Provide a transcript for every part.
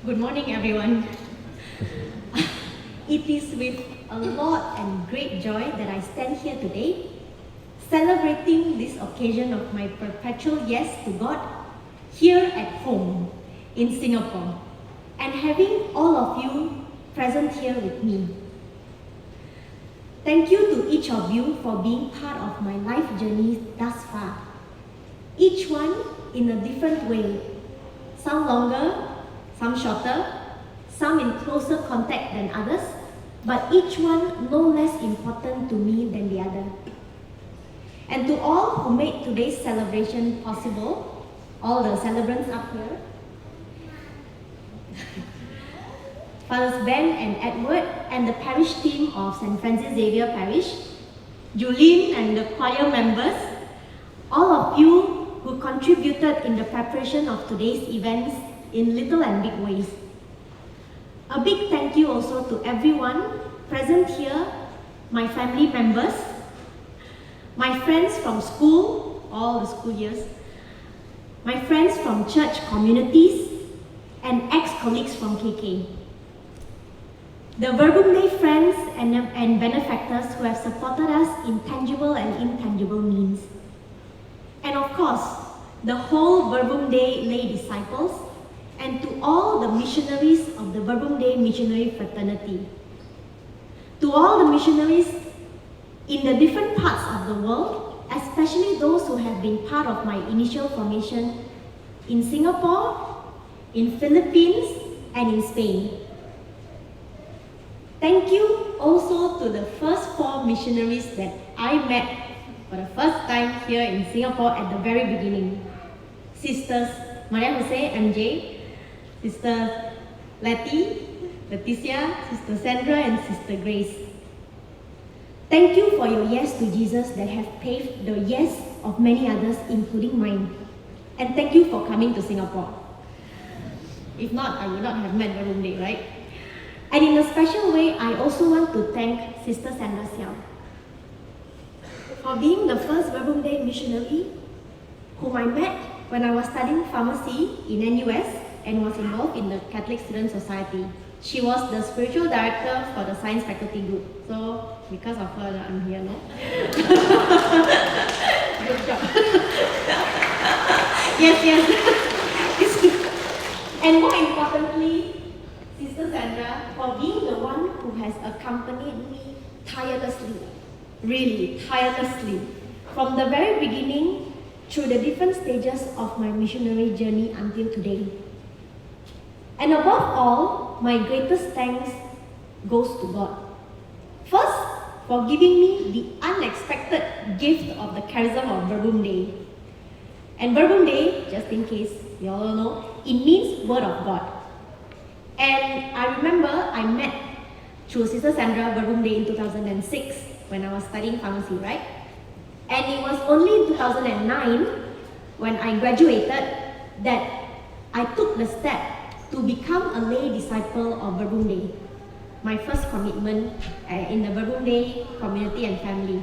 Good morning, everyone. It is with a lot and great joy that I stand here today, celebrating this occasion of my perpetual yes to God here at home in Singapore, and having all of you present here with me. Thank you to each of you for being part of my life journey thus far, each one in a different way, some longer, some shorter, some in closer contact than others, but each one no less important to me than the other. And to all who made today's celebration possible, all the celebrants up here, Fathers Ben and Edward and the parish team of St. Francis Xavier Parish, Julene and the choir members, all of you who contributed in the preparation of today's events in little and big ways. A big thank you also to everyone present here, my family members, my friends from school, all the school years, my friends from church communities, and ex-colleagues from KK. The Verbum Dei friends and benefactors who have supported us in tangible and intangible means. And of course, the whole Verbum Dei lay disciples, and to all the missionaries of the Verbum Dei missionary fraternity. To all the missionaries in the different parts of the world, especially those who have been part of my initial formation in Singapore, in Philippines, and in Spain. Thank you also to the first 4 missionaries that I met for the first time here in Singapore at the very beginning. Sisters Maria Jose, MJ, Sister Leticia, Sister Sandra, and Sister Grace. Thank you for your yes to Jesus that have paved the yes of many others, including mine. And thank you for coming to Singapore. If not, I would not have met Verbum Dei, right? And in a special way, I also want to thank Sister Sandra Xiao for being the first Verbum Dei missionary whom I met when I was studying pharmacy in NUS and was involved in the Catholic Student Society. She was the spiritual director for the science faculty group. So, because of her, I'm here, no? Good job. Yes. And more importantly, Sister Sandra, for being the one who has accompanied me tirelessly, really tirelessly, from the very beginning through the different stages of my missionary journey until today. And above all, my greatest thanks goes to God. First, for giving me the unexpected gift of the charism of Verbum Dei. And Verbum Dei, just in case you all know, it means Word of God. And I remember I met through Sister Sandra Verbum Dei in 2006 when I was studying pharmacy, right? And it was only in 2009 when I graduated that I took the step to become a lay disciple of Verbum Dei, my first commitment in the Verbum Dei community and family.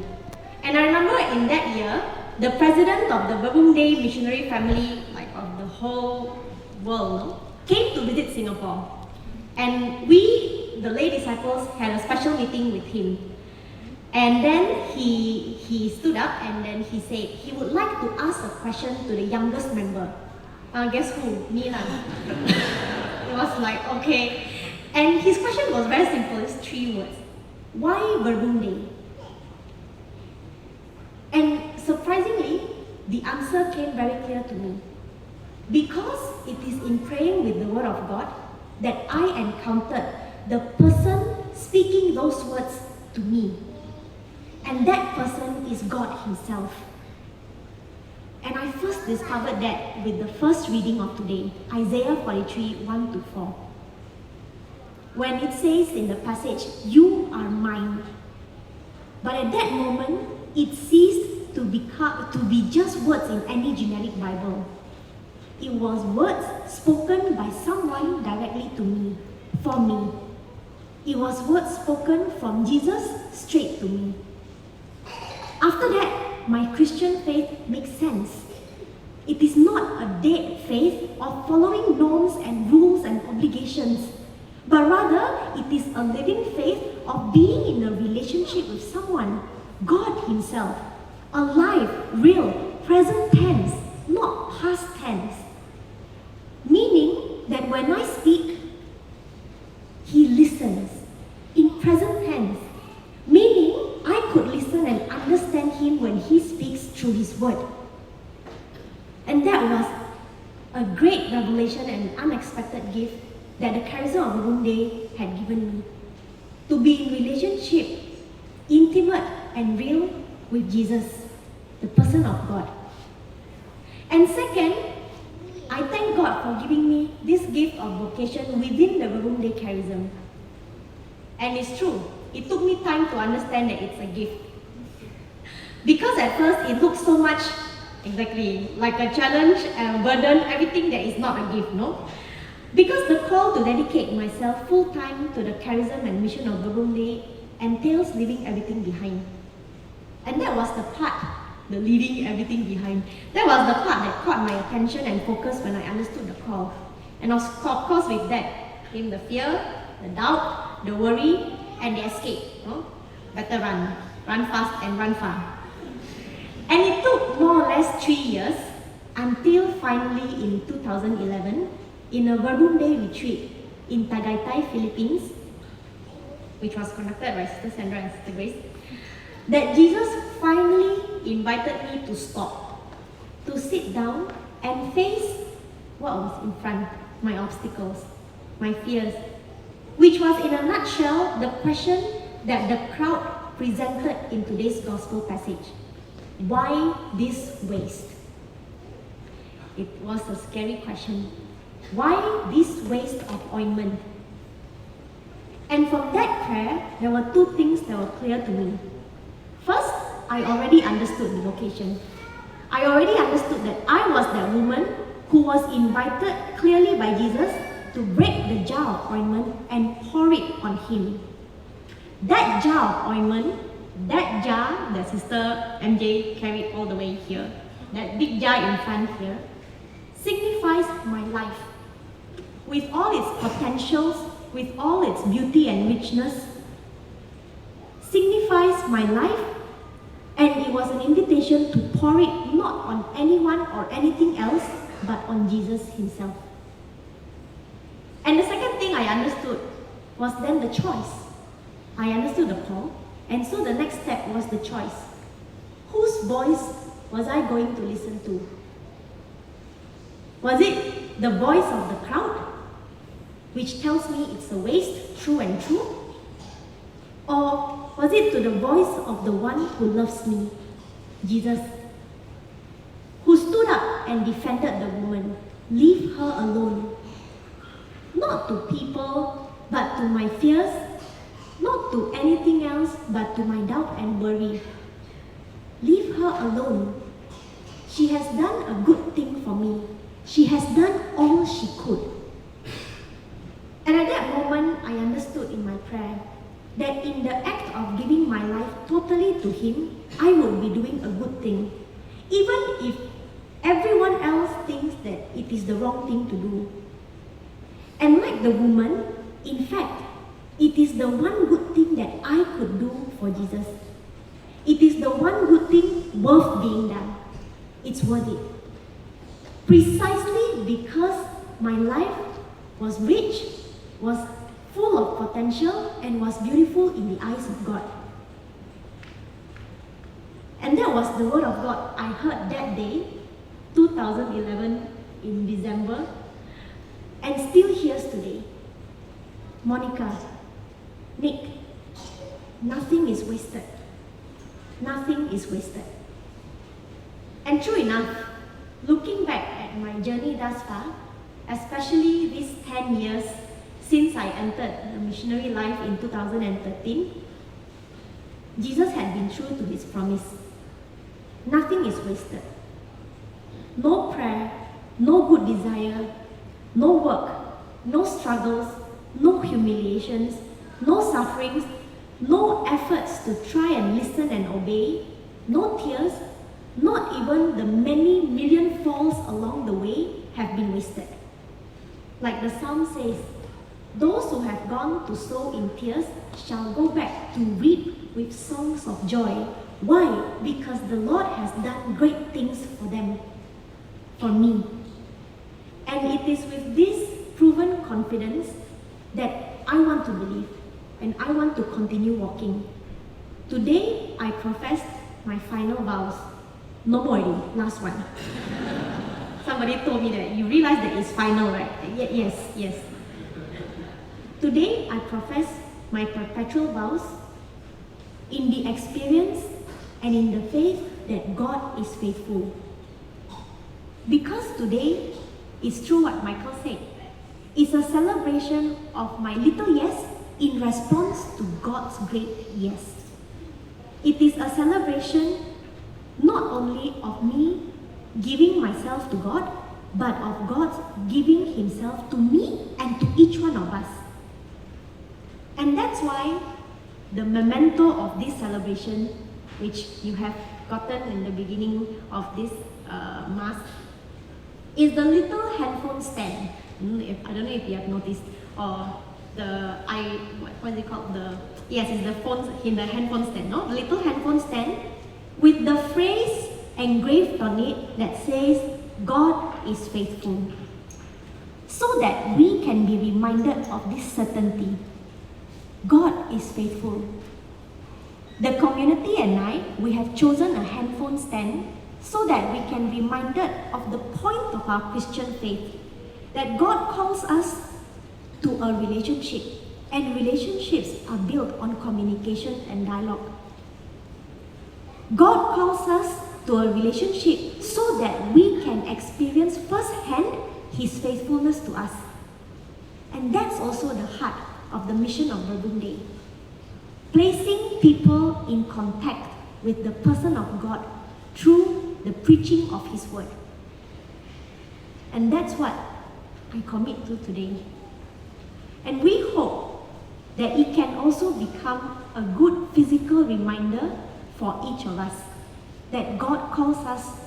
And I remember in that year, the president of the Verbum Dei missionary family, like of the whole world, came to visit Singapore. And we, the lay disciples, had a special meeting with him. And then he stood up and then he said he would like to ask a question to the youngest member. Guess who? Me lah. It was like, okay. And his question was very simple, it's 3 words. Why Verbum Dei? And surprisingly, the answer came very clear to me. Because it is in praying with the Word of God that I encountered the person speaking those words to me. And that person is God Himself. And I first discovered that with the first reading of today, Isaiah 43, 1-4. When it says in the passage, "You are mine." But at that moment, it ceased to be just words in any generic Bible. It was words spoken by someone directly to me, for me. It was words spoken from Jesus straight to me. After that, my Christian faith makes sense. It is not a dead faith of following norms and rules and obligations expectations, but rather it is a living faith of being in a relationship with someone, God Himself, alive, real, present tense, not past tense. Meaning that when I speak, He listens in present tense. Meaning I could listen and understand Him when He speaks through His word. And that was a great revelation and unexpected gift that the Charism of Verbum Dei had given me. To be in relationship, intimate and real with Jesus, the person of God. And second, I thank God for giving me this gift of vocation within the Verbum Dei Charism. And it's true, it took me time to understand that it's a gift. Because at first it looked so much, exactly, like a challenge, a burden, everything that is not a gift, no? Because the call to dedicate myself full-time to the charism and mission of Verbum Dei entails leaving everything behind. And that was the part, the leaving everything behind. That was the part that caught my attention and focus when I understood the call. And of course with that came the fear, the doubt, the worry, and the escape. No? Better run. Run fast and run far. And it took more or less 3 years until finally in 2011, in a Verbum Dei retreat in Tagaytay, Philippines, which was conducted by Sister Sandra and Sister Grace, that Jesus finally invited me to stop, to sit down and face what was in front, my obstacles, my fears, which was in a nutshell the question that the crowd presented in today's gospel passage. Why this waste? It was a scary question. Why this waste of ointment? And from that prayer, there were two things that were clear to me. First, I already understood the vocation. I already understood that I was that woman who was invited clearly by Jesus to break the jar of ointment and pour it on Him. That jar of ointment, that jar that Sister MJ carried all the way here, that big jar in front here, signifies my life. With all its potentials, with all its beauty and richness, signifies my life, and it was an invitation to pour it not on anyone or anything else, but on Jesus Himself. And the second thing I understood was then the choice. I understood the call, and so the next step was the choice. Whose voice was I going to listen to? Was it the voice of the crowd, which tells me it's a waste, true and true? Or was it to the voice of the one who loves me, Jesus, who stood up and defended the woman? Leave her alone. Not to people, but to my fears. Not to anything else, but to my doubt and worry. Leave her alone. She has done a good thing for me. She has done all she could. And at that moment, I understood in my prayer that in the act of giving my life totally to Him, I would be doing a good thing. Even if everyone else thinks that it is the wrong thing to do. And like the woman, in fact, it is the one good thing that I could do for Jesus. It is the one good thing worth being done. It's worth it. Precisely because my life was rich, was full of potential, and was beautiful in the eyes of God. And that was the word of God I heard that day, 2011 in December, and still hears today. Monika, Nick, nothing is wasted. Nothing is wasted. And true enough, looking back at my journey thus far, especially these 10 years since I entered the missionary life in 2013, Jesus had been true to His promise. Nothing is wasted. No prayer, no good desire, no work, no struggles, no humiliations, no sufferings, no efforts to try and listen and obey, no tears, not even the many million falls along the way have been wasted. Like the psalm says, Those who have gone to sow in tears shall go back to reap with songs of joy. Why? Because the Lord has done great things for them, for me. And it is with this proven confidence that I want to believe and I want to continue walking. Today, I profess my final vows. No more already, last one. Somebody told me that. You realize that it's final, right? Yes. Today, I profess my perpetual vows in the experience and in the faith that God is faithful. Because today is true what Michael said. It's a celebration of my little yes in response to God's great yes. It is a celebration not only of me giving myself to God, but of God giving Himself to me and to each one of us. And that's why the memento of this celebration, which you have gotten in the beginning of this Mass, is the little handphone stand. I don't know if you have noticed, or what is it called? It's the phone in the handphone stand, no? The little handphone stand with the phrase engraved on it that says, God is faithful. So that we can be reminded of this certainty. God is faithful. The community and I, we have chosen a handphone stand so that we can be reminded of the point of our Christian faith, that God calls us to a relationship, and relationships are built on communication and dialogue. God calls us to a relationship so that we can experience firsthand His faithfulness to us. And that's also the heart of the mission of Verbum Dei. Placing people in contact with the person of God through the preaching of His word. And that's what I commit to today. And we hope that it can also become a good physical reminder for each of us that God calls us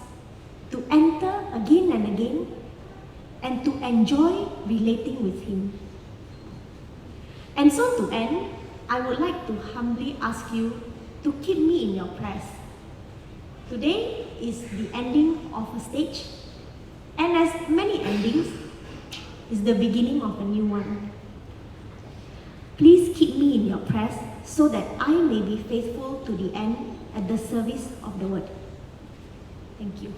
to enter again and again and to enjoy relating with Him. And so to end, I would like to humbly ask you to keep me in your prayers. Today is the ending of a stage, and as many endings, is the beginning of a new one. Please keep me in your prayers so that I may be faithful to the end at the service of the word. Thank you.